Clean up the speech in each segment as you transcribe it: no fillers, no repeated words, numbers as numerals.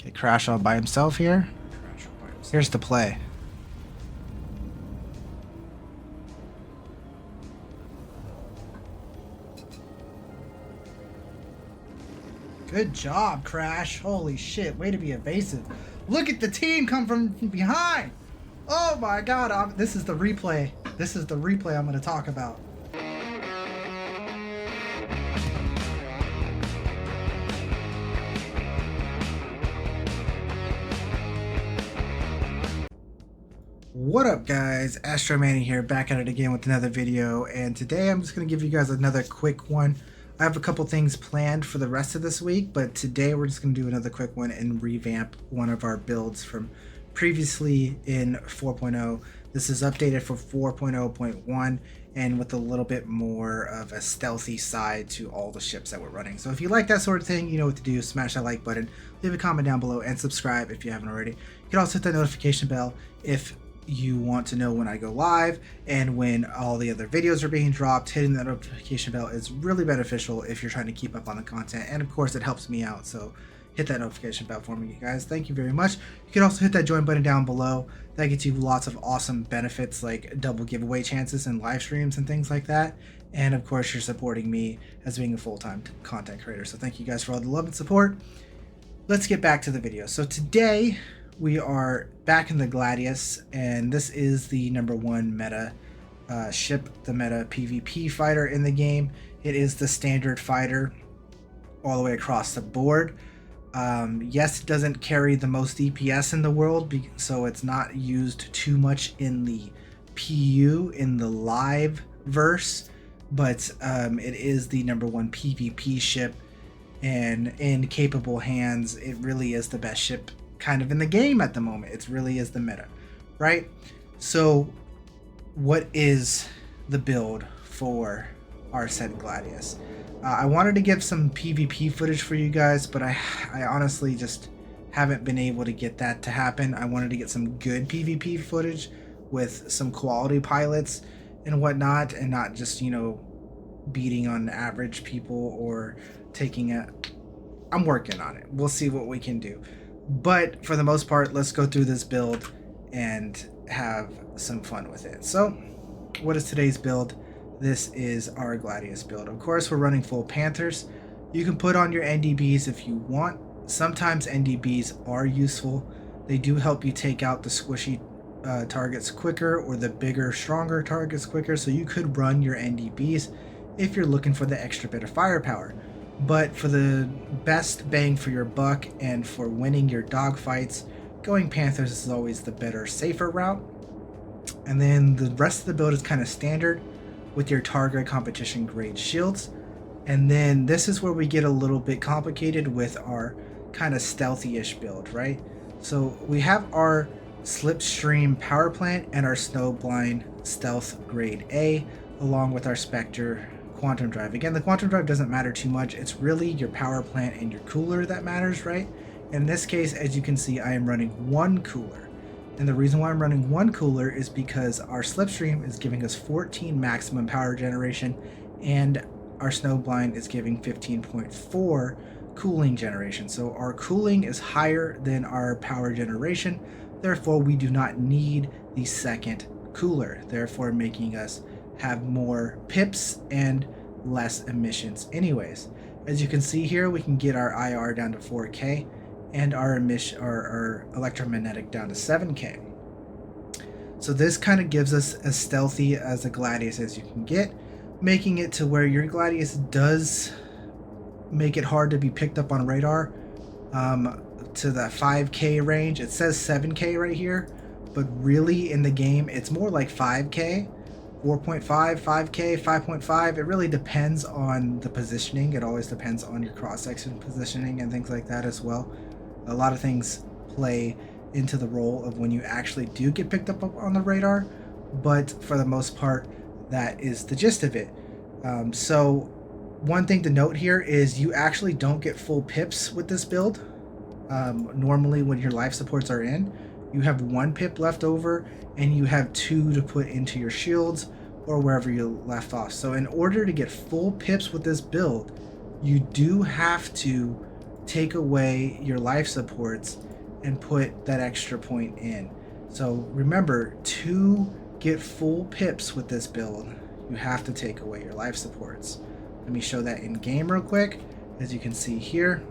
Okay, Crash all by himself here. Here's the play. Good job, Crash. Holy shit, way to be evasive. Look at the team come from behind. Oh my god, this is the replay. This is the replay I'm going to talk about. What up guys, Astro here, back at it again with another video, and today I'm just going to give you guys another quick one. I have a couple things planned for the rest of this week, but today we're just going to do another quick one and revamp one of our builds from previously in 4.0. This is updated for 4.0.1 and with a little bit more of a stealthy side to all the ships that we're running. So if you like that sort of thing, you know what to do. Smash that like button, leave a comment down below, and subscribe if you haven't already. You can also hit that notification bell if you want to know when I go live and when all the other videos are being dropped. Hitting that notification bell is really beneficial if you're trying to keep up on the content, and of course it helps me out, so hit that notification bell for me, guys. Thank you very much. You can also hit that join button down below. That gets you lots of awesome benefits like double giveaway chances and live streams and things like that, and of course you're supporting me as being a full-time content creator, so thank you guys for all the love and support. Let's get back to the video. So today we are back in the Gladius, and this is the #1 meta ship, the meta PvP fighter in the game. It is the standard fighter all the way across the board. Yes, it doesn't carry the most DPS in the world, so it's not used too much in the PU, in the live verse, but it is the #1 PvP ship, and in capable hands, it really is the best ship kind of in the game at the moment. It really is the meta, right? So what is the build for our said Gladius? I wanted to give some PvP footage for you guys, but I honestly just haven't been able to get that to happen. I wanted to get some good PvP footage with some quality pilots and whatnot, and not just, you know, beating on average people or taking a... I'm working on it. We'll see what we can do. But for the most part, let's go through this build and have some fun with it. So what is today's build? This is our Gladius build. Of course, we're running full Panthers. You can put on your NDBs if you want. Sometimes NDBs are useful. They do help you take out the squishy targets quicker, or the bigger, stronger targets quicker. So you could run your NDBs if you're looking for the extra bit of firepower. But for the best bang for your buck and for winning your dogfights, going Panthers is always the better, safer route. And then the rest of the build is kind of standard with your target competition grade shields. And then this is where we get a little bit complicated with our kind of stealthy-ish build, right? So we have our Slipstream power plant and our Snowblind stealth grade A, along with our Spectre quantum drive. Again, the quantum drive doesn't matter too much. It's really your power plant and your cooler that matters, right? In this case, as you can see, I am running one cooler. And the reason why I'm running one cooler is because our Slipstream is giving us 14 maximum power generation, and our Snowblind is giving 15.4 cooling generation. So our cooling is higher than our power generation. Therefore, we do not need the second cooler, therefore making us have more pips and less emissions anyways. As you can see here, we can get our IR down to 4K and our electromagnetic down to 7K. So this kind of gives us as stealthy as a Gladius as you can get, making it to where your Gladius does make it hard to be picked up on radar to the 5K range. It says 7K right here, but really in the game it's more like 5K. 4.5, 5K, 5.5. It really depends on the positioning. It always depends on your cross-section positioning and things like that as well. A lot of things play into the role of when you actually do get picked up on the radar, but for the most part, that is the gist of it. So one thing to note here is you actually don't get full pips with this build. Normally when your life supports are in, you have 1 pip left over, and you have 2 to put into your shields or wherever you left off. So in order to get full pips with this build, you do have to take away your life supports and put that extra point in. So remember, to get full pips with this build, you have to take away your life supports. Let me show that in game real quick. As you can see here,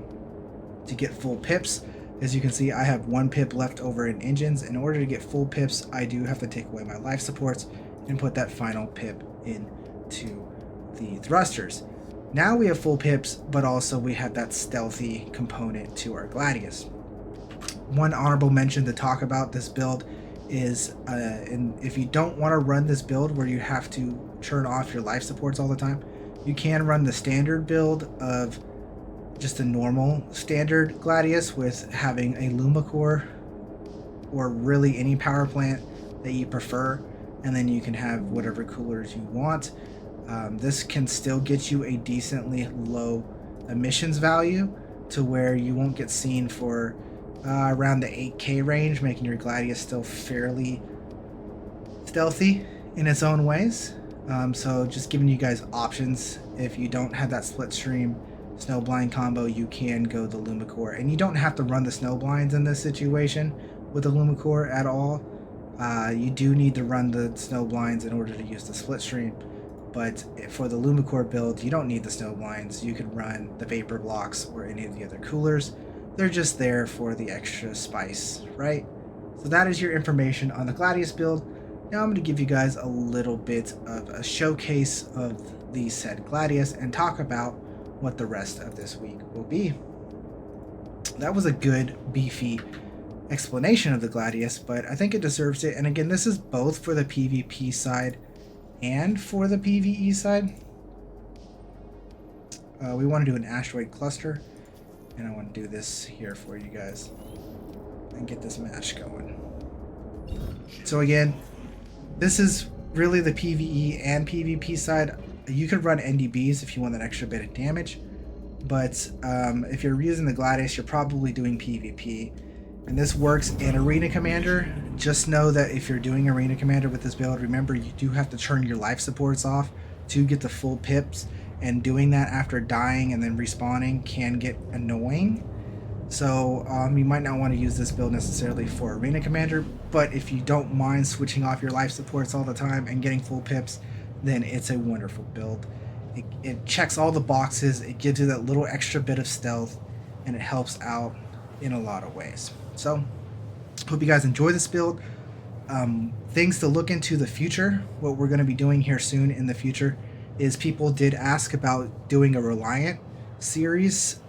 to get full pips, as you can see, I have 1 pip left over in engines. In order to get full pips, I do have to take away my life supports and put that final pip into the thrusters. Now we have full pips, but also we have that stealthy component to our Gladius. One honorable mention to talk about this build is, if you don't want to run this build where you have to turn off your life supports all the time, you can run the standard build of just a normal standard Gladius with having a Lumacore or really any power plant that you prefer, and then you can have whatever coolers you want. This can still get you a decently low emissions value to where you won't get seen for around the 8K range, making your Gladius still fairly stealthy in its own ways. So just giving you guys options. If you don't have that split stream snow blind combo, you can go the Lumacore, and you don't have to run the snow blinds in this situation with the Lumacore at all. You do need to run the snow blinds in order to use the split stream, but for the Lumacore build, you don't need the snow blinds. You could run the vapor blocks or any of the other coolers. They're just there for the extra spice, right? So that is your information on the Gladius build. Now I'm going to give you guys a little bit of a showcase of the said Gladius and talk about what the rest of this week will be. That was a good, beefy explanation of the Gladius, but I think it deserves it. And again, this is both for the PvP side and for the PvE side. We want to do an asteroid cluster, and I want to do this here for you guys and get this match going. So again, this is really the PvE and PvP side. You could run NDBs if you want that extra bit of damage, but if you're using the Gladius, you're probably doing PvP, and this works in Arena Commander. Just know that if you're doing Arena Commander with this build, remember you do have to turn your life supports off to get the full pips, and doing that after dying and then respawning can get annoying. So you might not want to use this build necessarily for Arena Commander, but if you don't mind switching off your life supports all the time and getting full pips, then it's a wonderful build. It checks all the boxes, it gives you that little extra bit of stealth, and it helps out in a lot of ways. So, hope you guys enjoy this build. Things to look into the future, what we're going to be doing here soon in the future, is people did ask about doing a Reliant series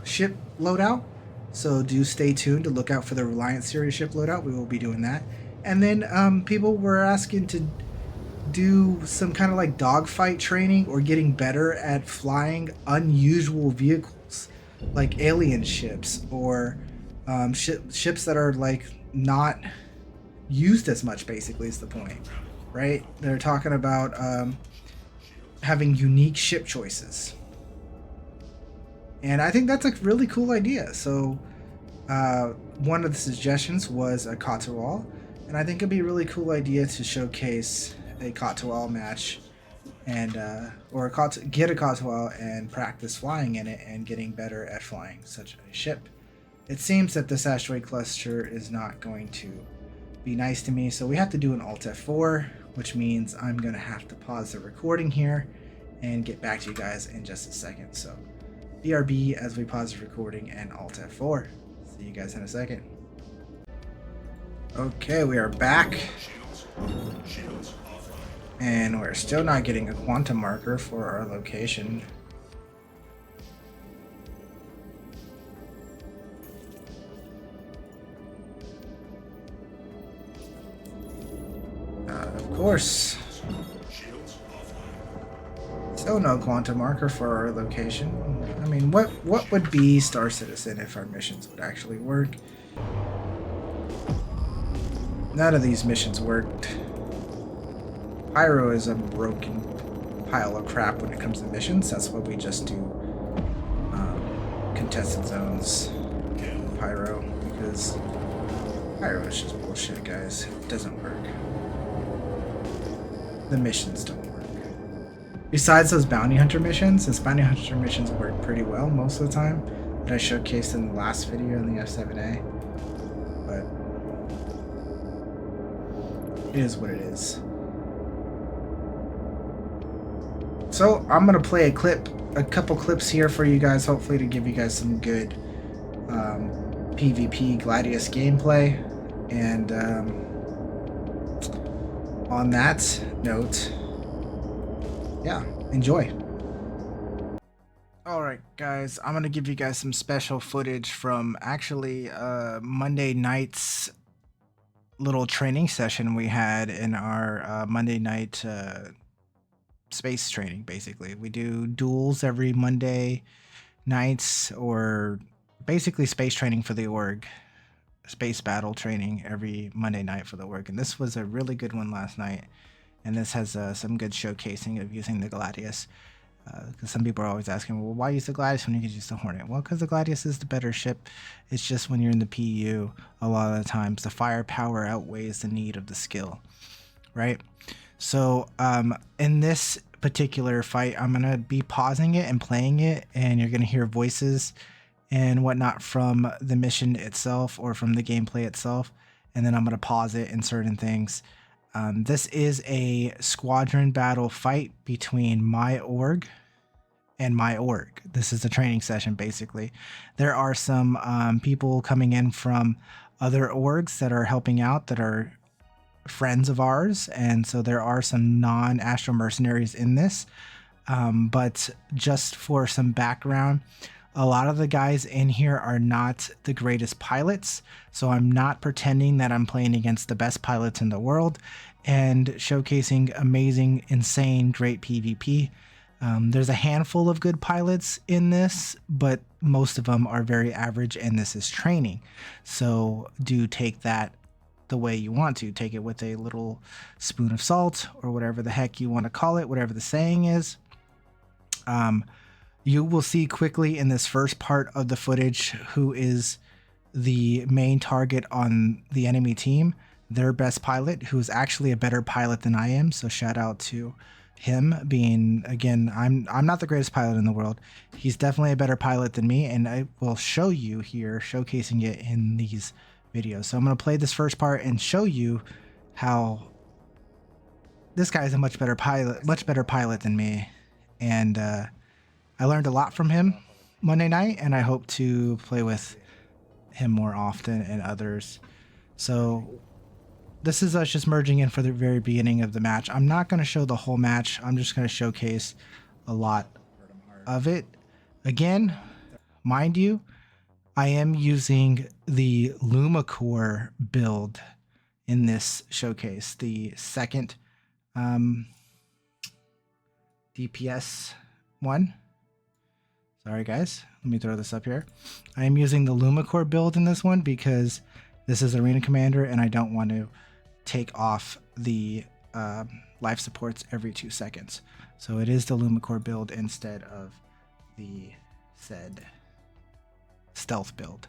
ship loadout. So do stay tuned to look out for the Reliant series ship loadout. We will be doing that. And then people were asking to do some kind of like dogfight training or getting better at flying unusual vehicles like alien ships or ships that are like not used as much, basically, is the point, right? They're talking about having unique ship choices, and I think that's a really cool idea. So one of the suggestions was a Katual, and I think it'd be a really cool idea to showcase a Katual match and get a Katual and practice flying in it and getting better at flying such a ship. It seems that this asteroid cluster is not going to be nice to me, so we have to do an Alt F4, which means I'm going to have to pause the recording here and get back to you guys in just a second. So BRB as we pause the recording and Alt F4. See you guys in a second. Okay, we are back. And we're still not getting a quantum marker for our location. Of course. Still no quantum marker for our location. I mean, what would be Star Citizen if our missions would actually work? None of these missions worked. Pyro is a broken pile of crap when it comes to missions. That's why we just do contested zones Pyro, because Pyro is just bullshit, guys. It doesn't work. The missions don't work. Besides those bounty hunter missions, since bounty hunter missions work pretty well most of the time, that I showcased in the last video in the F7A. But it is what it is. So I'm gonna play a couple clips here for you guys, hopefully to give you guys some good PvP Gladius gameplay. And on that note, yeah, enjoy. Alright guys, I'm gonna give you guys some special footage from actually Monday night's little training session we had in our Monday night space training. Basically, we do duels every Monday nights, or basically space training for the org, space battle training every Monday night for the org. And this was a really good one last night, and this has some good showcasing of using the Gladius, because some people are always asking, well, why use the Gladius when you could use the Hornet? Well, because the Gladius is the better ship. It's just when you're in the PU, a lot of the times the firepower outweighs the need of the skill, right? So in this particular fight, I'm going to be pausing it and playing it, and you're going to hear voices and whatnot from the mission itself or from the gameplay itself. And then I'm going to pause it in certain things. This is a squadron battle fight between my org and my org. This is a training session, basically. There are some people coming in from other orgs that are helping out, that are friends of ours, and so there are some non-Astro mercenaries in this, but just for some background, a lot of the guys in here are not the greatest pilots, so I'm not pretending that I'm playing against the best pilots in the world and showcasing amazing, insane, great PvP. There's a handful of good pilots in this, but most of them are very average, and this is training, so do take that the way you want to. Take it with a little spoon of salt, or whatever the heck you want to call it, whatever the saying is. You will see quickly in this first part of the footage who is the main target on the enemy team, their best pilot, who is actually a better pilot than I am, so shout out to him. Being, again, I'm not the greatest pilot in the world. He's definitely a better pilot than me, and I will show you here, showcasing it in these video. So I'm going to play this first part and show you how this guy is a much better pilot than me, and I learned a lot from him Monday night, and I hope to play with him more often and others. So this is us just merging in for the very beginning of the match. I'm not going to show the whole match. I'm just going to showcase a lot of it. Again, mind you, I am using the LumaCore build in this showcase, the second DPS one. Sorry guys, let me throw this up here. I am using the LumaCore build in this one because this is Arena Commander, and I don't want to take off the life supports every 2 seconds. So it is the LumaCore build instead of the said stealth build.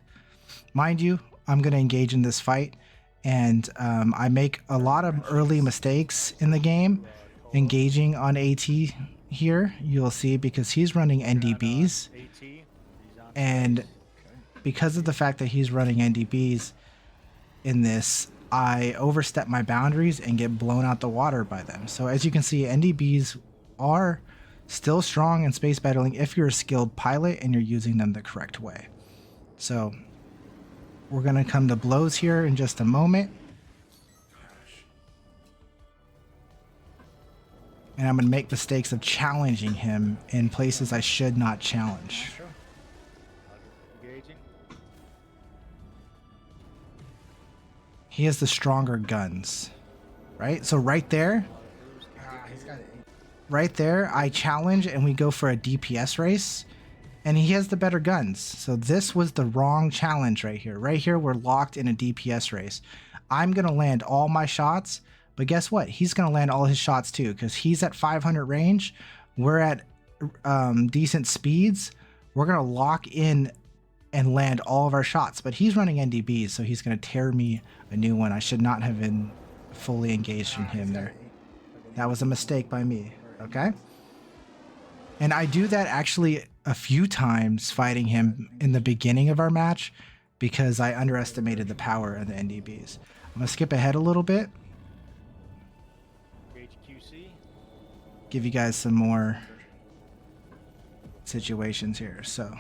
Mind you, I'm going to engage in this fight, and I make a lot of early mistakes in the game engaging on AT here. You'll see, because he's running NDBs, and because of the fact that he's running NDBs in this, I overstep my boundaries and get blown out the water by them. So as you can see, NDBs are still strong in space battling if you're a skilled pilot and you're using them the correct way. So we're going to come to blows here in just a moment. And I'm going to make mistakes of challenging him in places I should not challenge. He has the stronger guns, right? So right there, I challenge and we go for a DPS race, and he has the better guns. So this was the wrong challenge right here. Right here, we're locked in a DPS race. I'm going to land all my shots, but guess what? He's going to land all his shots too, because he's at 500 range. We're at decent speeds. We're going to lock in and land all of our shots, but he's running NDBs, so he's going to tear me a new one. I should not have been fully engaged in him there. That was a mistake by me, okay? And I do that actually a few times fighting him in the beginning of our match because I underestimated the power of the NDBs. I'm going to skip ahead a little bit. Give you guys some more situations here. So,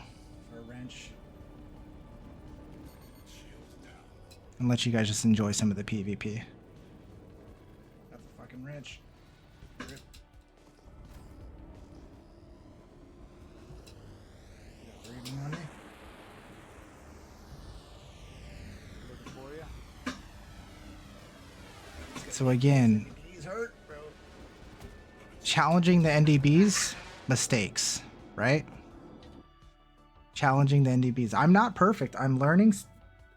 for a wrench. And let you guys just enjoy some of the PvP. Got the fucking wrench. Breathing on me. Looking for you. So again, challenging the NDBs, mistakes, right? Challenging the NDBs. I'm not perfect. I'm learning.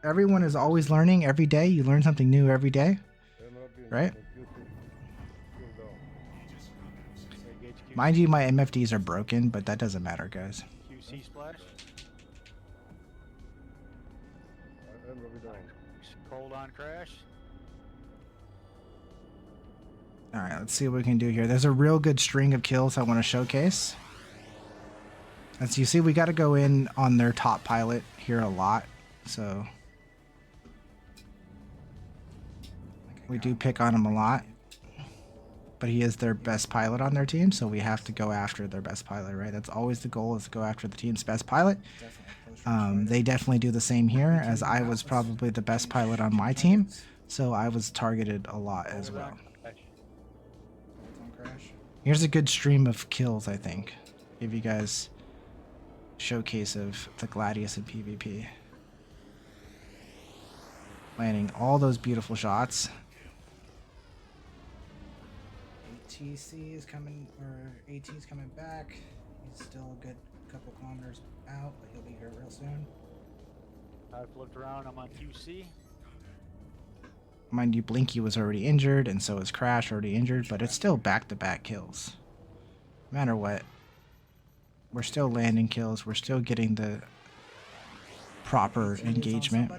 Everyone is always learning every day. You learn something new every day, right? Mind you, my MFDs are broken, but that doesn't matter, guys. QC splash. Cold on crash. All right, let's see what we can do here. There's a real good string of kills I want to showcase. As you see, we got to go in on their top pilot here a lot, so we do pick on him a lot. But he is their best pilot on their team, so we have to go after their best pilot, right? That's always the goal, is to go after the team's best pilot. They definitely do the same here, as I was probably the best pilot on my team, so I was targeted a lot as well. Here's a good stream of kills, I think. Give you guys a showcase of the Gladius and PvP. Landing all those beautiful shots. ATC is coming, or AT is coming back. He's still a good couple kilometers out, but he'll be here real soon. I've looked around, I'm on QC. Mind you, Blinky was already injured, and so is Crash already injured, but it's still back-to-back kills. No matter what, we're still landing kills, we're still getting the proper engagement.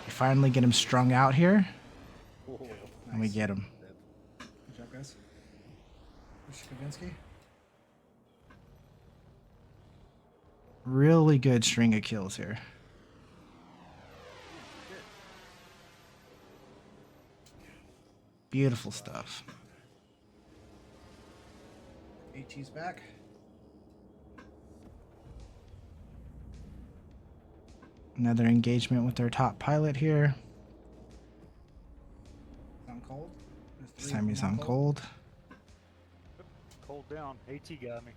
We finally get him strung out here, and we get him. Good job, guys. Kavinsky. Really good string of kills here. Beautiful stuff. AT's back. Another engagement with our top pilot here. On cold. This time he's on cold. Cold down. AT got me.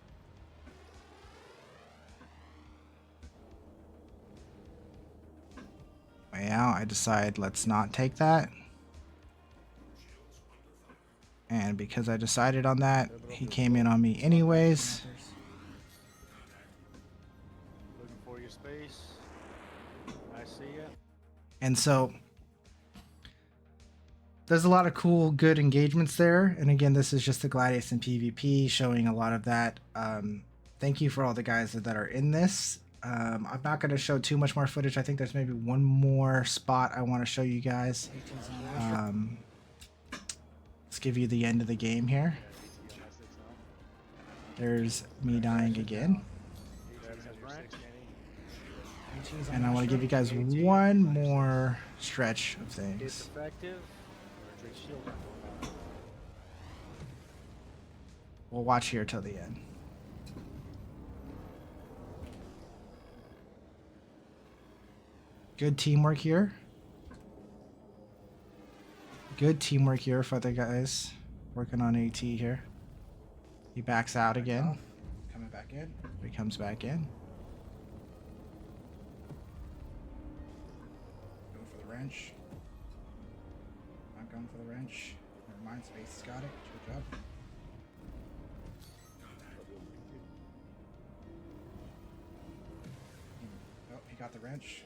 Way out, I decide let's not take that. And because I decided on that, he came in on me anyways. Looking for your space. I see ya. And so there's a lot of cool, good engagements there. And again, this is just the Gladius and PvP showing a lot of that. Thank you for all the guys that are in this. I'm not going to show too much more footage. I think there's maybe one more spot I want to show you guys. Let's give you the end of the game here. There's me dying again. And I want to give you guys one more stretch of things. We'll watch here till the end. Good teamwork here. Good teamwork here for the guys working on AT here. He backs out again. Coming back in. He comes back in. Go for the wrench. Not going for the wrench. Never mind, Space has got it. Good job. Oh, he got the wrench.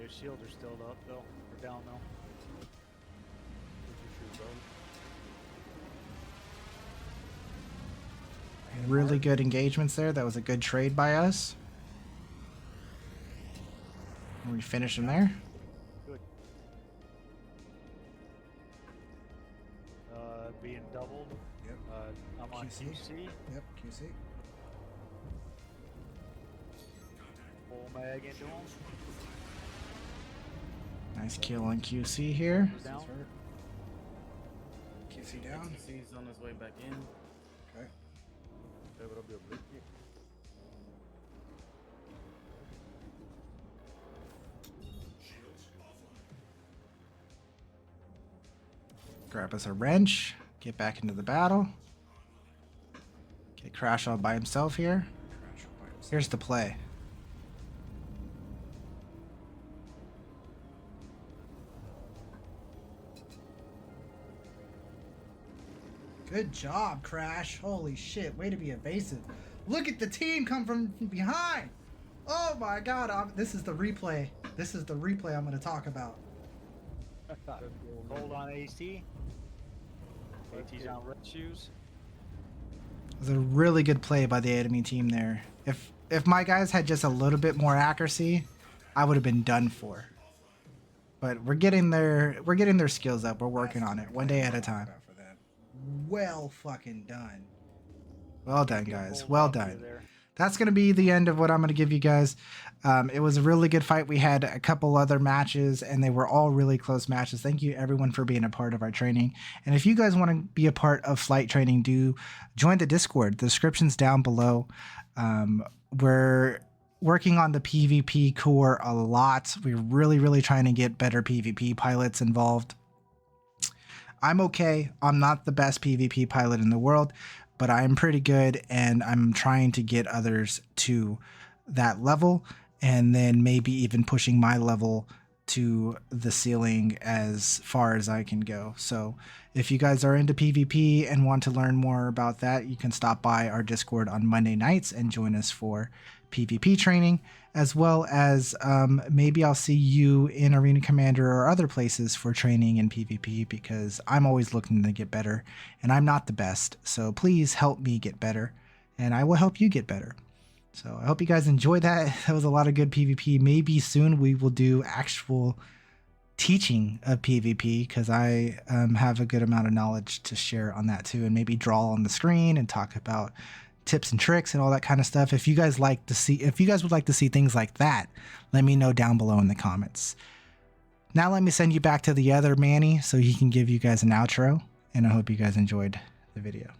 Your shields are still up though. We're down though. Really good engagements there. That was a good trade by us. We finish him there. Good. I'm on QC. Yep, QC. Full mag into him. Nice kill on QC here. Down. QC down. QC's on his way back in. Okay. Grab us a wrench. Get back into the battle. Get Crash all by himself here. Here's the play. Good job, Crash. Holy shit, way to be evasive. Look at the team come from behind. Oh my god, this is the replay. This is the replay I'm going to talk about. Hold on AC. AT's on red shoes. It was a really good play by the enemy team there. If my guys had just a little bit more accuracy, I would have been done for. But we're getting their skills up. We're working on it one day at a time. Well fucking done. Well done, guys. Well done. That's going to be the end of what I'm going to give you guys. It was a really good fight. We had a couple other matches, and they were all really close matches. Thank you, everyone, for being a part of our training. And if you guys want to be a part of flight training, do join the Discord. The description's down below. We're working on the PvP core a lot. We're really trying to get better PvP pilots involved. I'm okay. I'm not the best PvP pilot in the world, but I'm pretty good, and I'm trying to get others to that level, and then maybe even pushing my level to the ceiling as far as I can go. So if you guys are into PvP and want to learn more about that, you can stop by our Discord on Monday nights and join us for PvP training, as well as maybe I'll see you in Arena Commander or other places for training in PvP, because I'm always looking to get better, and I'm not the best. So please help me get better, and I will help you get better. So I hope you guys enjoyed that. That was a lot of good PvP. Maybe soon we will do actual teaching of PvP, because I have a good amount of knowledge to share on that too, and maybe draw on the screen and talk about tips and tricks and all that kind of stuff. If you guys would like to see things like that, let me know down below in the comments. Now let me send you back to the other Manny so he can give you guys an outro, and I hope you guys enjoyed the video.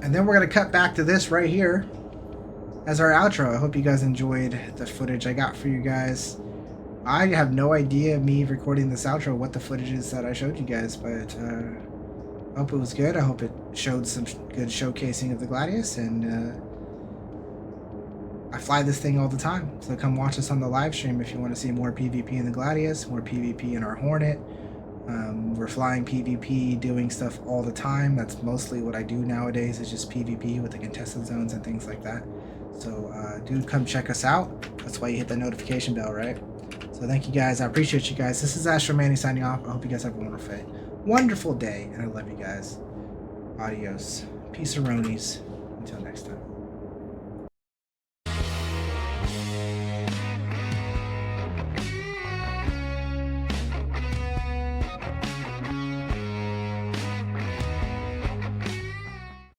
And then we're going to cut back to this right here as our outro. I hope you guys enjoyed the footage I got for you guys. I have no idea, me recording this outro, what the footage is that I showed you guys, but I hope it was good. I hope it showed some good showcasing of the Gladius, and I fly this thing all the time. So come watch us on the live stream if you want to see more PvP in the Gladius, more PvP in our Hornet. We're flying PvP, doing stuff all the time. That's mostly what I do nowadays, is just PvP with the contested zones and things like that. So do come check us out. That's why you hit the notification bell, right? So thank you guys. I appreciate you guys. This is Astro Manny signing off. I hope you guys have a wonderful day, and I love you guys. Adios. Peace-a-ronies. Until next time.